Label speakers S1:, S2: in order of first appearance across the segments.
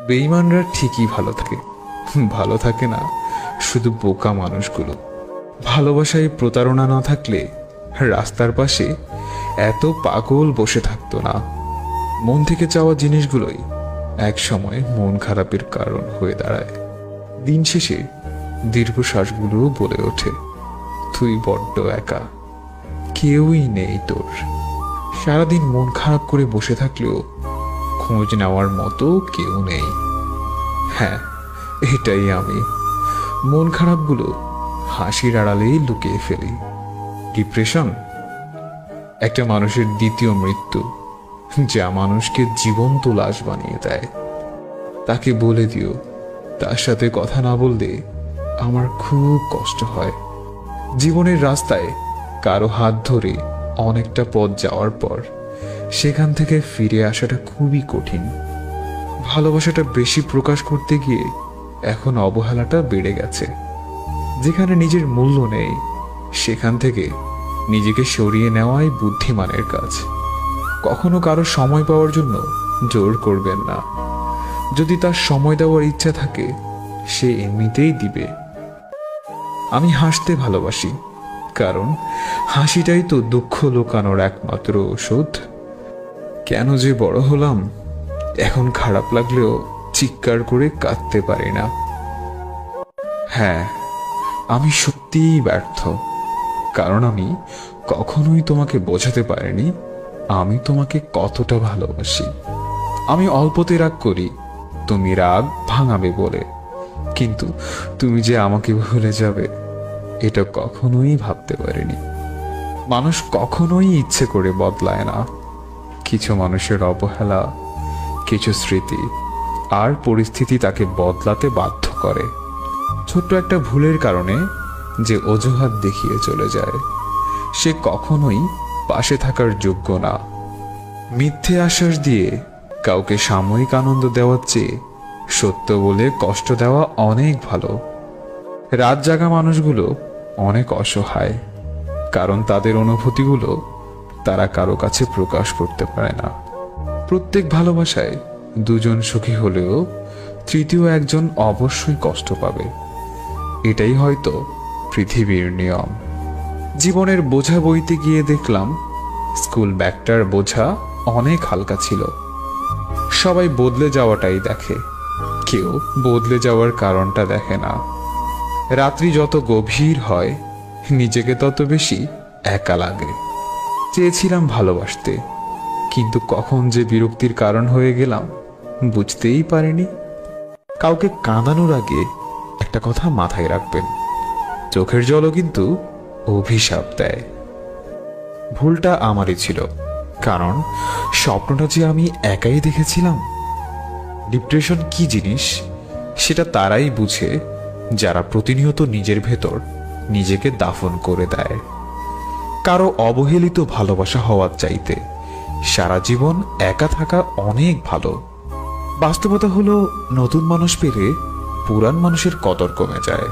S1: বেঈমানরা ঠিকই ভালো থাকে না শুধু বোকা মানুষগুলো। ভালোবাসায় প্রতারণা না থাকলে রাস্তার পাশে এত পাগল বসে থাকতো না। মন থেকে চাওয়া জিনিসগুলোই এক সময় মন খারাপের কারণ হয়ে দাঁড়ায়। দিন শেষে দীর্ঘশ্বাসগুলো বলে ওঠে, তুই বড্ড একা, কেউই নেই তোর। সারাদিন মন খারাপ করে বসে থাকলেও খোঁজ নেওয়ার মতো কেউ নেই। হ্যাঁ, এটাই আমি। মন খারাপগুলো হাসির আড়ালেই লুকিয়ে ফেলি। ডিপ্রেশন একটা মানুষের দ্বিতীয় মৃত্যু, যা মানুষকে জীবন্ত লাশ বানিয়ে দেয়। তাকে বলে দিও তার সাথে কথা না বললে আমার খুব কষ্ট হয়। জীবনের রাস্তায় কারো হাত ধরে অনেকটা পথ যাওয়ার পর সেখান থেকে ফিরে আসাটা খুবই কঠিন। ভালোবাসাটা বেশি প্রকাশ করতে গিয়ে এখন অবহেলাটা বেড়ে গেছে। যেখানে নিজের মূল্য নেই সেখান থেকে নিজেকে সরিয়ে নেওয়াই বুদ্ধিমানের কাজ। কখনো কারো সময় পাওয়ার জন্য জোর করবেন না। যদি তার সময় দেওয়ার ইচ্ছা থাকে সে এমনিতেই দিবে। আমি হাসতে ভালোবাসি, কারণ হাসিটাই তো দুঃখ লুকানোর একমাত্র ওষুধ। কেন যে বড় হলাম, এখন খারাপ লাগলেও চিৎকার করে কাঁদতে পারি না। হ্যাঁ, আমি সত্যিই ব্যর্থ, কারণ আমি কখনোই তোমাকে বোঝাতে পারিনি আমি তোমাকে কতটা ভালোবাসি। আমি অল্পতে রাগ করি তুমি রাগ ভাঙাবে বলে, কিন্তু তুমি যে আমাকে ভুলে যাবে এটা কখনোই ভাবতে পারিনি। মানুষ কখনোই ইচ্ছে করে বদলায় না। কিছু মানুষের অবহেলা, কিছু স্মৃতি আর পরিস্থিতি তাকে বদলাতে বাধ্য করে। ছোট্ট একটা ভুলের কারণে যে অজুহাত দেখিয়ে চলে যায় সে কখনোই পাশে থাকার যোগ্য না। মিথ্যে আশ্বাস দিয়ে কাউকে সাময়িক আনন্দ দেওয়ার চেয়ে সত্য বলে কষ্ট দেওয়া অনেক ভালো। রাত জাগা মানুষগুলো অনেক অসহায়, কারণ তাদের অনুভূতিগুলো তারা কারো কাছে প্রকাশ করতে পারে না। প্রত্যেক ভালোবাসায় দুজন সুখী হলেও তৃতীয় একজন অবশ্যই কষ্ট পাবে। এটাই হয়তো পৃথিবীর নিয়ম। জীবনের বোঝা বইতে গিয়ে দেখলাম স্কুল ব্যাগটার বোঝা অনেক হালকা ছিল। সবাই বদলে যাওয়াটাই দেখে, কেউ বদলে যাওয়ার কারণটা দেখে না। রাত্রি যত গভীর হয় নিজেকে তত বেশি একা লাগে। চেয়েছিলাম ভালোবাসতে, কিন্তু কখন যে বিরক্তির কারণ হয়ে গেলাম বুঝতেই পারিনি। কাউকে কাঁদানোর আগে একটা কথা মাথায় রাখবেন, চোখের জলও কিন্তু অভিশাপ দেয়। ভুলটা আমারই ছিল, কারণ স্বপ্নটা যে আমি একাই দেখেছিলাম। ডিপ্রেশন কি জিনিস সেটা তারাই বুঝে যারা প্রতিনিয়ত নিজের ভেতর নিজেকে দাফন করে দেয়। কারো অবহেলিত ভালোবাসা হওয়ার চাইতে সারা জীবন একা থাকা অনেক ভালো। বাস্তবতা হলো নতুন মানুষ পেলে পুরান মানুষের কদর কমে যায়।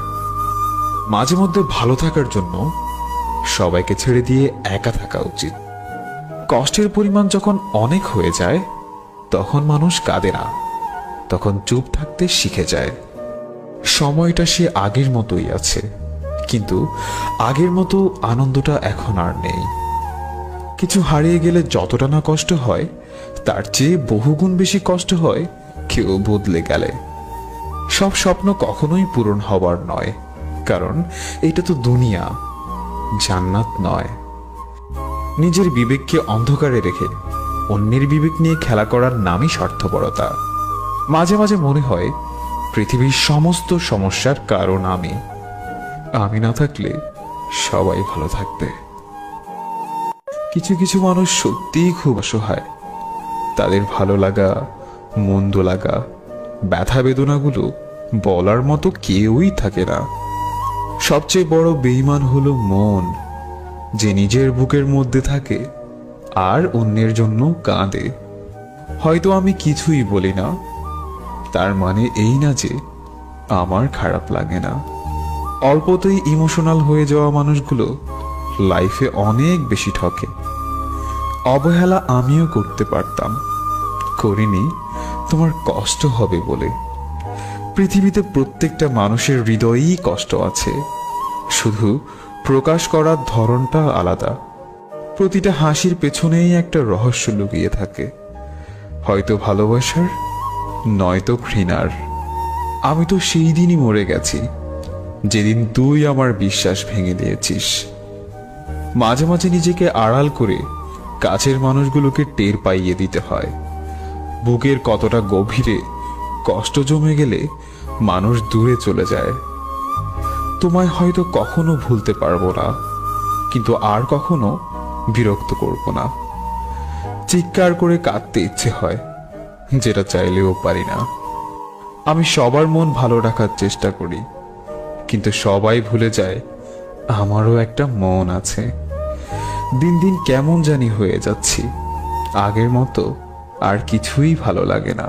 S1: মাঝে মধ্যে ভালো থাকার জন্য সবাইকে ছেড়ে দিয়ে একা থাকা উচিত। কষ্টের পরিমাণ যখন অনেক হয়ে যায় তখন মানুষ কাঁদে না, তখন চুপ থাকতে শিখে যায়। সময়টা সে আগের মতোই আছে, কিন্তু আগের মতো আনন্দটা এখন আর নেই। কিছু হারিয়ে গেলে যতটা না কষ্ট হয় তার চেয়ে বহুগুণ বেশি কষ্ট হয় কেউ বদলে গেলে। সব স্বপ্ন কখনোই পূরণ হবার নয়, কারণ এটা তো দুনিয়া, জান্নাত নয়। নিজের বিবেককে অন্ধকারে রেখে অন্যের বিবেক নিয়ে খেলা করার নামই স্বার্থপরতা। মাঝে মাঝে মনে হয় পৃথিবীর সমস্ত সমস্যার কারণ আমি না থাকলে সবাই ভালো থাকবে। কিছু কিছু মানুষ সত্যিই খুব অসহায়। তাদের ভালো লাগা, মন্দ লাগা, ব্যথা বেদনাগুলো বলার মতো কেউই থাকে না। সবচেয়ে বড় বেঈমান হলো মন, যে নিজের বুকের মধ্যে থাকে আর অন্যের জন্য কাঁদে। হয়তো আমি কিছুই বলি না, তার মানে এই না যে আমার খারাপ লাগে না। অল্পতেই ইমোশনাল হয়ে যাওয়া মানুষগুলো লাইফে অনেক বেশি ঠকে। অবহেলা আমিও করতে পারতাম, করিনি, তোমার কষ্ট হবে বলে। পৃথিবীতে প্রত্যেকটা মানুষের হৃদয়েই কষ্ট আছে, শুধু প্রকাশ করার ধরনটা আলাদা। প্রতিটা হাসির পেছনেই একটা রহস্য লুকিয়ে থাকে, হয়তো ভালোবাসার, নয়তো ঘৃণার। আমি তো সেই দিনই মরে গেছি যেদিন তুই আমার বিশ্বাস ভেঙে দিয়েছিস। মাঝে মাঝে নিজেকে আড়াল করে কাছের মানুষগুলোকে টের পাইয়ে দিতে হয়। বুকের কতটা গভীরে কষ্ট জমে গেলে মানুষ দূরে চলে যায়। তোমায় হয়তো কখনো ভুলতে পারবো না, কিন্তু আর কখনো বিরক্ত করব না। চিৎকার করে কাঁদতে ইচ্ছে হয়, যেটা চাইলেও পারি না। আমি সবার মন ভালো রাখার চেষ্টা করি, কিন্তু সবাই ভুলে যায় আমারও একটা মন আছে। দিন দিন কেমন জানি হয়ে যাচ্ছি, আগের মতো আর কিছুই ভালো লাগে না।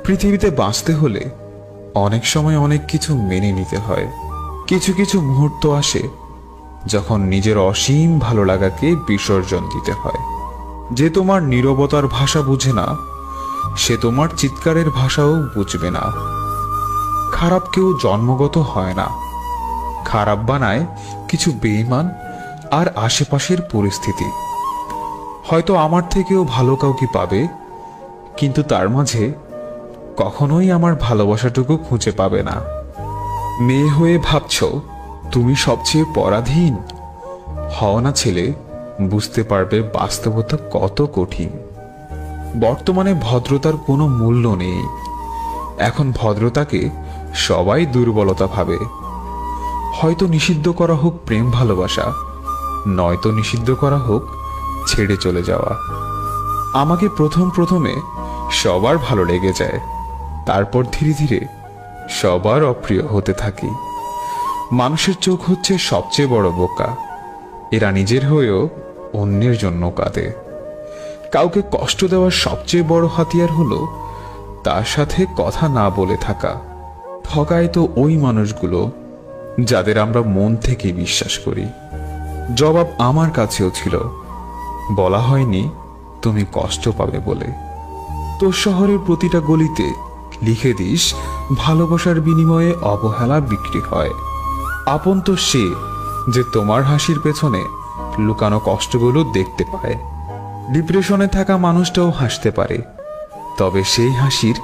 S1: পৃথিবীতে বাঁচতে হলে অনেক সময় অনেক কিছু মেনে নিতে হয়। কিছু কিছু মুহূর্ত আসে যখন নিজের অসীম ভালো লাগাকে বিসর্জন দিতে হয়। যে তোমার নীরবতার ভাষা বুঝে না, সে তোমার চিৎকারের ভাষাও বুঝবে না। খারাপ কেউ জন্মগত হয় না, খারাপ বানায় কিছু বেঈমান আর আশেপাশের পরিস্থিতি। হয়তো আমার থেকেও ভালো কাউকে পাবে, কিন্তু তার মাঝে কখনোই আমার ভালোবাসাটুকু খুঁজে পাবে না। মেয়ে হয়ে ভাবছ তুমি সবচেয়ে পরাধীন? হও না ছেলে, বুঝতে পারবে বাস্তবতা কত কঠিন। বর্তমানে ভদ্রতার কোনো মূল্য নেই। এখন ভদ্রতাকে সবাই দুর্বলতা ভাবে। হয়তো নিষিদ্ধ করা হোক প্রেম ভালোবাসা, নয়তো নিষিদ্ধ করা হোক ছেড়ে চলে যাওয়া। আমাকে প্রথমে সবার ভালো লেগে যায়, তারপর ধীরে ধীরে সবার অপ্রিয় হতে থাকি। মানুষের চোখ হচ্ছে সবচেয়ে বড় বোকা, এরা নিজের হয়েও অন্যের জন্য কাঁদে। কাউকে কষ্ট দেওয়ার সবচেয়ে বড় হাতিয়ার হলো তার সাথে কথা না বলে থাকা। ঠকায় তো ওই মানুষগুলো যাদের আমরা মন থেকে বিশ্বাস করি। জবাব আমার কাছেও ছিল, বলা হয়নি তুমি কষ্ট পাবে বলে। তোর শহরের প্রতিটা গলিতে লিখে দিস ভালোবাসার বিনিময়ে অবহেলা বিক্রি হয়। আপন তো সে যে তোমার হাসির পেছনে লুকানো কষ্টগুলো দেখতে পায়। ডিপ্রেশনে থাকা মানুষটাও হাসতে পারে, তবে সেই হাসির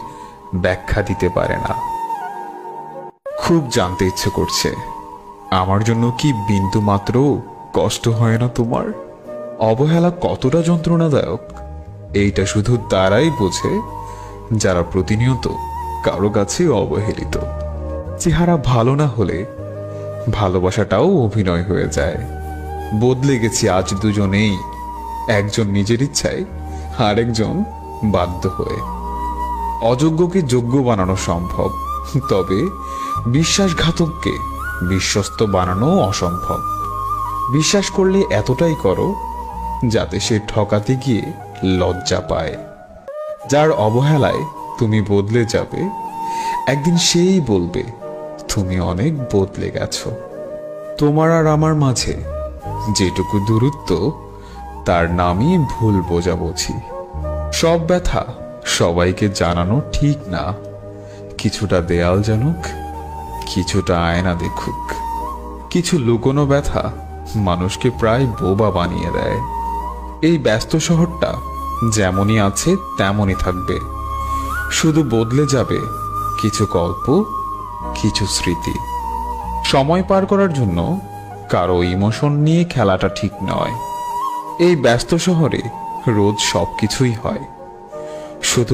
S1: ব্যাখ্যা দিতে পারে না। খুব জানতে ইচ্ছে করছে, আমার জন্য কি বিন্দু মাত্র কষ্ট হয় না তোমার? অবহেলা কতটা যন্ত্রণাদায়ক এইটা শুধু তারাই বোঝে যারা প্রতিনিয়ত কারো কাছে অবহেলিত। চেহারা ভালো না হলে ভালোবাসাটাও অভিনয় হয়ে যায়। বদলে গেছি আজ দুজনেই, একজন নিজের ইচ্ছায় আর একজন বাধ্য হয়ে। অযোগ্যকে যোগ্য বানানো সম্ভব, তবে বিশ্বাসঘাতককে বিশ্বস্ত বানানো অসম্ভব। বিশ্বাস করলে এতটাই করো যাতে সে ঠকাতে গিয়ে লজ্জা পায়। যার অবহেলায় তুমি বদলে যাবে, একদিন সেই বলবে তুমি অনেক বদলে গেছো। তোমার আর আমার মাঝে যেটুকু দূরত্ব, তার নামই ভুল বোঝাবুঝি। সব ব্যথা সবাইকে জানানো ঠিক না। কিছুটা দেয়াল জানুক, কিছুটা আয়না দেখুক। কিছু লুকোনো ব্যথা মানুষকে প্রায় বোবা বানিয়ে দেয়। এই ব্যস্ত শহরটা যেমনই আছে তেমনই থাকবে, শুধু বদলে যাবে কিছু গল্প, কিছু স্মৃতি। সময় পার করার জন্য কারো ইমোশন নিয়ে খেলাটা ঠিক নয়। এই ব্যস্ত শহরে রোজ সবকিছুই হয়, শুধু